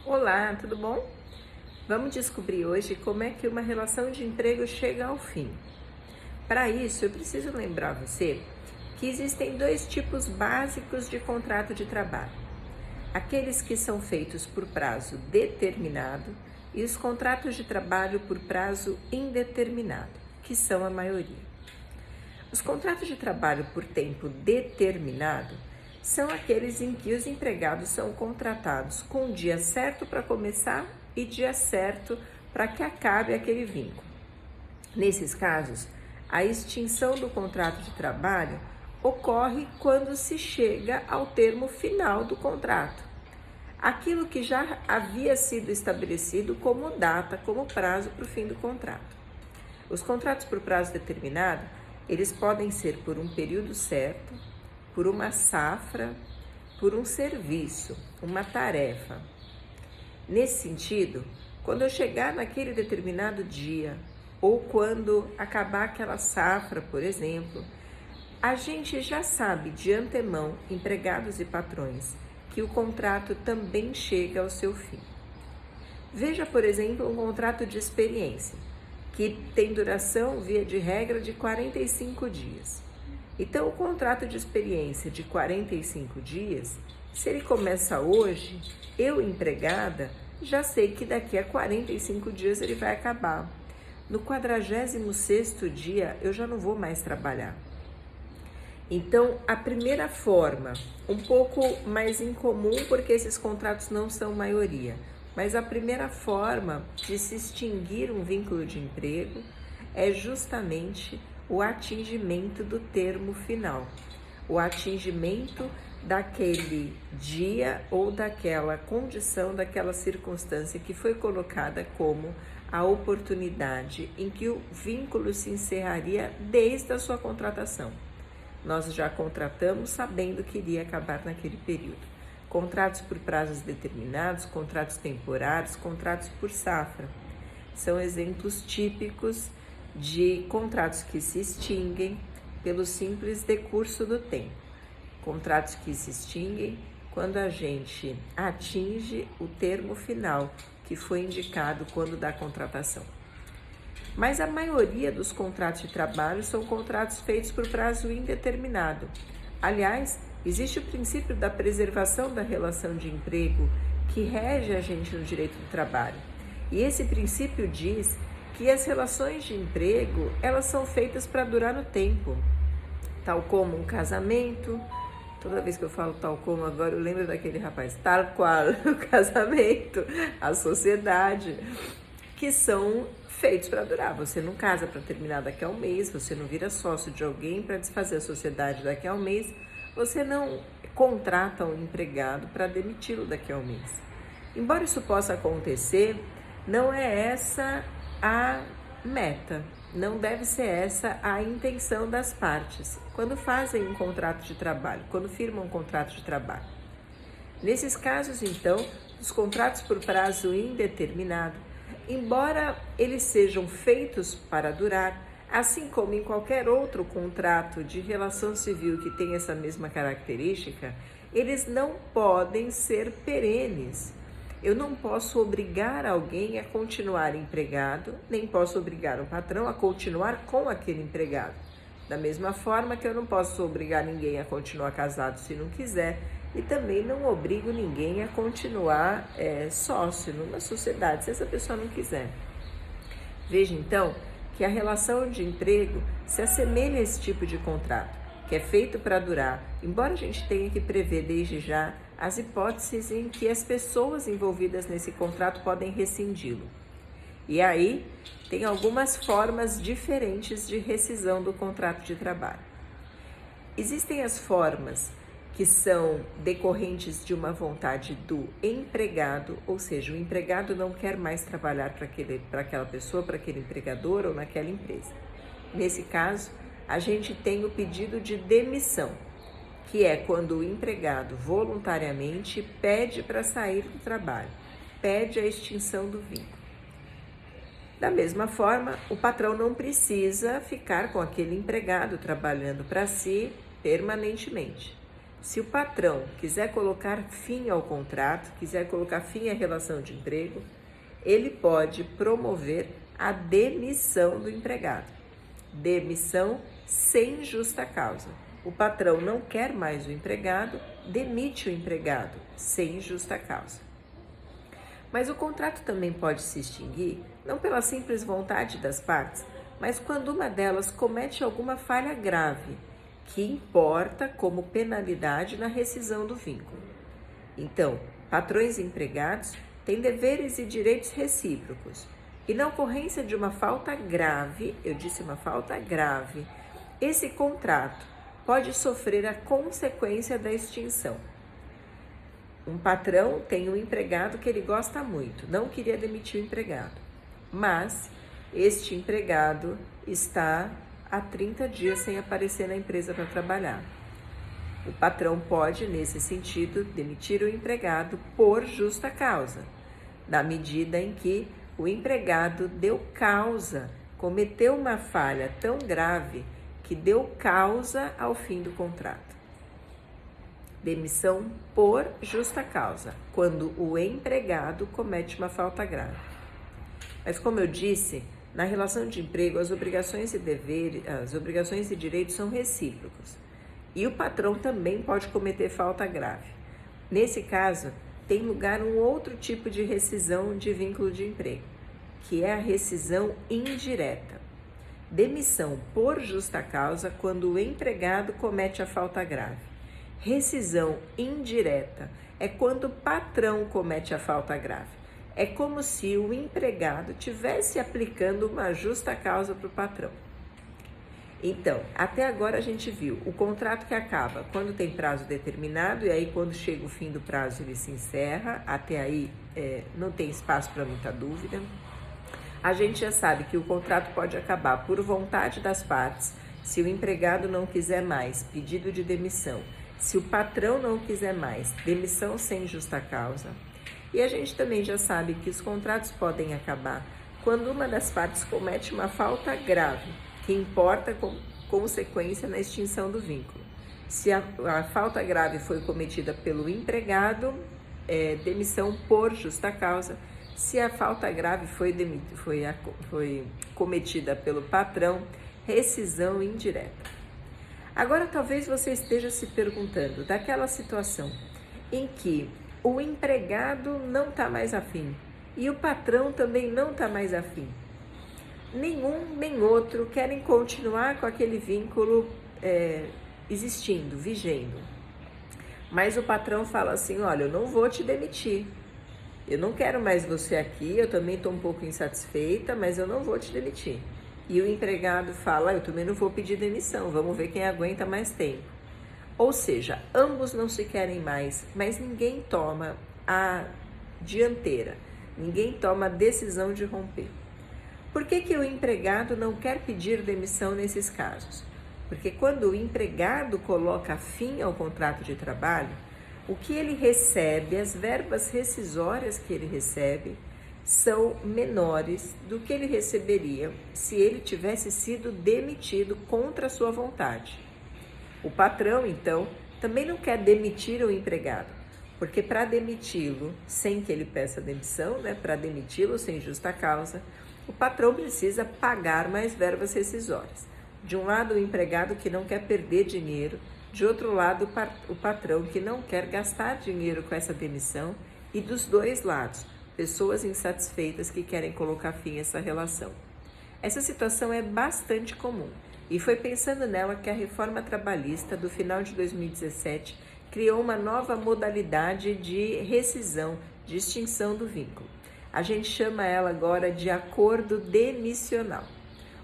Olá, tudo bom? Vamos descobrir hoje como é que uma relação de emprego chega ao fim. Para isso, eu preciso lembrar você que existem dois tipos básicos de contrato de trabalho: aqueles que são feitos por prazo determinado e os contratos de trabalho por prazo indeterminado, que são a maioria. Os contratos de trabalho por tempo determinado são aqueles em que os empregados são contratados com o dia certo para começar e dia certo para que acabe aquele vínculo. Nesses casos, a extinção do contrato de trabalho ocorre quando se chega ao termo final do contrato, aquilo que já havia sido estabelecido como data, como prazo para o fim do contrato. Os contratos por prazo determinado, eles podem ser por um período certo, por uma safra, por um serviço, uma tarefa. Nesse sentido, quando eu chegar naquele determinado dia, ou quando acabar aquela safra, por exemplo, a gente já sabe de antemão, empregados e patrões, que o contrato também chega ao seu fim. Veja, por exemplo, um contrato de experiência, que tem duração, via de regra, de 45 dias. Então, o contrato de experiência de 45 dias, se ele começa hoje, eu, empregada, já sei que daqui a 45 dias ele vai acabar. No 46º dia, eu já não vou mais trabalhar. Então, a primeira forma, um pouco mais incomum, porque esses contratos não são maioria, mas a primeira forma de se extinguir um vínculo de emprego é justamente o atingimento do termo final, o atingimento daquele dia ou daquela condição, daquela circunstância que foi colocada como a oportunidade em que o vínculo se encerraria desde a sua contratação. Nós já contratamos sabendo que iria acabar naquele período. Contratos por prazos determinados, contratos temporários, contratos por safra. São exemplos típicos de contratos que se extinguem pelo simples decurso do tempo. Contratos que se extinguem quando a gente atinge o termo final que foi indicado quando da contratação. Mas a maioria dos contratos de trabalho são contratos feitos por prazo indeterminado. Aliás, existe o princípio da preservação da relação de emprego que rege a gente no direito do trabalho. E esse princípio diz que as relações de emprego, elas são feitas para durar no tempo, tal como um casamento. Toda vez que eu falo tal como, agora eu lembro daquele rapaz, tal qual o casamento, a sociedade, que são feitos para durar. Você não casa para terminar daqui a um mês, você não vira sócio de alguém para desfazer a sociedade daqui a um mês, você não contrata um empregado para demiti-lo daqui a um mês. Embora isso possa acontecer, não é essa a meta, não deve ser essa a intenção das partes quando fazem um contrato de trabalho, quando firmam um contrato de trabalho. Nesses casos, então, os contratos por prazo indeterminado, embora eles sejam feitos para durar, assim como em qualquer outro contrato de relação civil que tem essa mesma característica, eles não podem ser perenes. Eu não posso obrigar alguém a continuar empregado, nem posso obrigar um patrão a continuar com aquele empregado. Da mesma forma que eu não posso obrigar ninguém a continuar casado se não quiser, e também não obrigo ninguém a continuar sócio numa sociedade se essa pessoa não quiser. Veja então que a relação de emprego se assemelha a esse tipo de contrato, que é feito para durar, embora a gente tenha que prever desde já as hipóteses em que as pessoas envolvidas nesse contrato podem rescindi-lo. E aí, tem algumas formas diferentes de rescisão do contrato de trabalho. Existem as formas que são decorrentes de uma vontade do empregado, ou seja, o empregado não quer mais trabalhar para aquela pessoa, para aquele empregador ou naquela empresa. Nesse caso, a gente tem o pedido de demissão, que é quando o empregado voluntariamente pede para sair do trabalho, pede a extinção do vínculo. Da mesma forma, o patrão não precisa ficar com aquele empregado trabalhando para si permanentemente. Se o patrão quiser colocar fim ao contrato, quiser colocar fim à relação de emprego, ele pode promover a demissão do empregado. Demissão sem justa causa. O patrão não quer mais o empregado, demite o empregado sem justa causa. Mas o contrato também pode se extinguir, não pela simples vontade das partes, mas quando uma delas comete alguma falha grave, que importa como penalidade na rescisão do vínculo. Então, patrões e empregados têm deveres e direitos recíprocos. E na ocorrência de uma falta grave, eu disse uma falta grave, esse contrato pode sofrer a consequência da extinção. Um patrão tem um empregado que ele gosta muito, não queria demitir o empregado, mas este empregado está há 30 dias sem aparecer na empresa para trabalhar. O patrão pode, nesse sentido, demitir o empregado por justa causa, na medida em que o empregado deu causa, cometeu uma falha tão grave que deu causa ao fim do contrato. Demissão por justa causa, quando o empregado comete uma falta grave. Mas como eu disse, na relação de emprego, as obrigações e direitos são recíprocos. E o patrão também pode cometer falta grave. Nesse caso, tem lugar um outro tipo de rescisão de vínculo de emprego, que é a rescisão indireta. Demissão por justa causa quando o empregado comete a falta grave. Rescisão indireta é quando o patrão comete a falta grave. É como se o empregado estivesse aplicando uma justa causa para o patrão. Então, até agora a gente viu o contrato que acaba quando tem prazo determinado, e aí quando chega o fim do prazo ele se encerra, até aí não tem espaço para muita dúvida. A gente já sabe que o contrato pode acabar por vontade das partes, se o empregado não quiser mais, pedido de demissão. Se o patrão não quiser mais, demissão sem justa causa. E a gente também já sabe que os contratos podem acabar quando uma das partes comete uma falta grave, que importa com consequência na extinção do vínculo. Se a falta grave foi cometida pelo empregado, demissão por justa causa. Se a falta grave foi cometida pelo patrão, rescisão indireta. Agora, talvez você esteja se perguntando daquela situação em que o empregado não está mais afim e o patrão também não está mais afim. Nenhum nem outro querem continuar com aquele vínculo existindo, vigendo. Mas o patrão fala assim, olha, eu não vou te demitir. Eu não quero mais você aqui, eu também estou um pouco insatisfeita, mas eu não vou te demitir. E o empregado fala, eu também não vou pedir demissão, vamos ver quem aguenta mais tempo. Ou seja, ambos não se querem mais, mas ninguém toma a dianteira, ninguém toma a decisão de romper. Por que o empregado não quer pedir demissão nesses casos? Porque quando o empregado coloca fim ao contrato de trabalho, o que ele recebe, as verbas rescisórias que ele recebe, são menores do que ele receberia se ele tivesse sido demitido contra a sua vontade. O patrão, então, também não quer demitir o empregado, porque para demiti-lo sem que ele peça demissão, para demiti-lo sem justa causa, o patrão precisa pagar mais verbas rescisórias. De um lado, o empregado que não quer perder dinheiro, de outro lado, o patrão que não quer gastar dinheiro com essa demissão, e dos dois lados, pessoas insatisfeitas que querem colocar fim a essa relação. Essa situação é bastante comum e foi pensando nela que a reforma trabalhista do final de 2017 criou uma nova modalidade de rescisão, de extinção do vínculo. A gente chama ela agora de acordo demissional.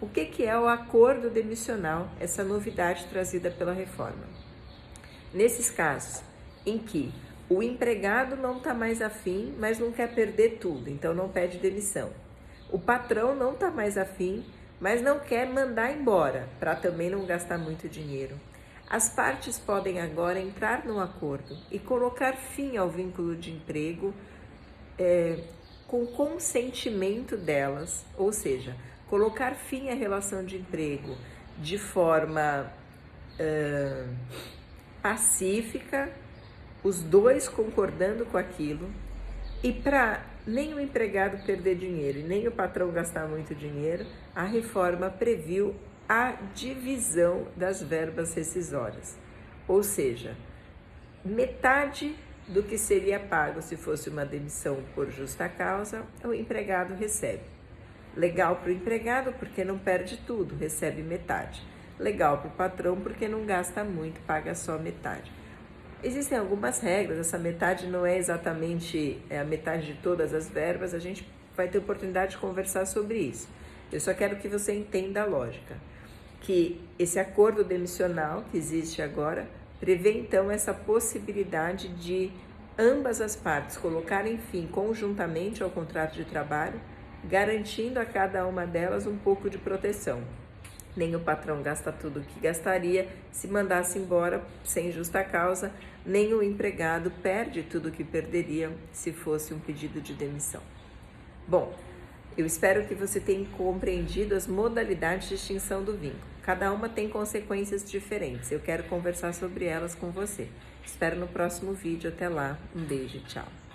O que é o acordo demissional, essa novidade trazida pela reforma? Nesses casos em que o empregado não está mais afim, mas não quer perder tudo, então não pede demissão. O patrão não está mais afim, mas não quer mandar embora, para também não gastar muito dinheiro. As partes podem agora entrar num acordo e colocar fim ao vínculo de emprego com consentimento delas, ou seja, colocar fim à relação de emprego de forma pacífica, os dois concordando com aquilo, e para nem o empregado perder dinheiro e nem o patrão gastar muito dinheiro, a reforma previu a divisão das verbas rescisórias, ou seja, metade do que seria pago se fosse uma demissão por justa causa, o empregado recebe. Legal para o empregado porque não perde tudo, recebe metade. Legal para o patrão porque não gasta muito, paga só metade. Existem algumas regras, essa metade não é exatamente a metade de todas as verbas, a gente vai ter oportunidade de conversar sobre isso. Eu só quero que você entenda a lógica, que esse acordo demissional que existe agora prevê então essa possibilidade de ambas as partes colocarem fim conjuntamente ao contrato de trabalho, garantindo a cada uma delas um pouco de proteção. Nem o patrão gasta tudo o que gastaria se mandasse embora sem justa causa, nem o empregado perde tudo o que perderia se fosse um pedido de demissão. Bom, eu espero que você tenha compreendido as modalidades de extinção do vínculo. Cada uma tem consequências diferentes. Eu quero conversar sobre elas com você. Espero no próximo vídeo. Até lá. Um beijo. Tchau.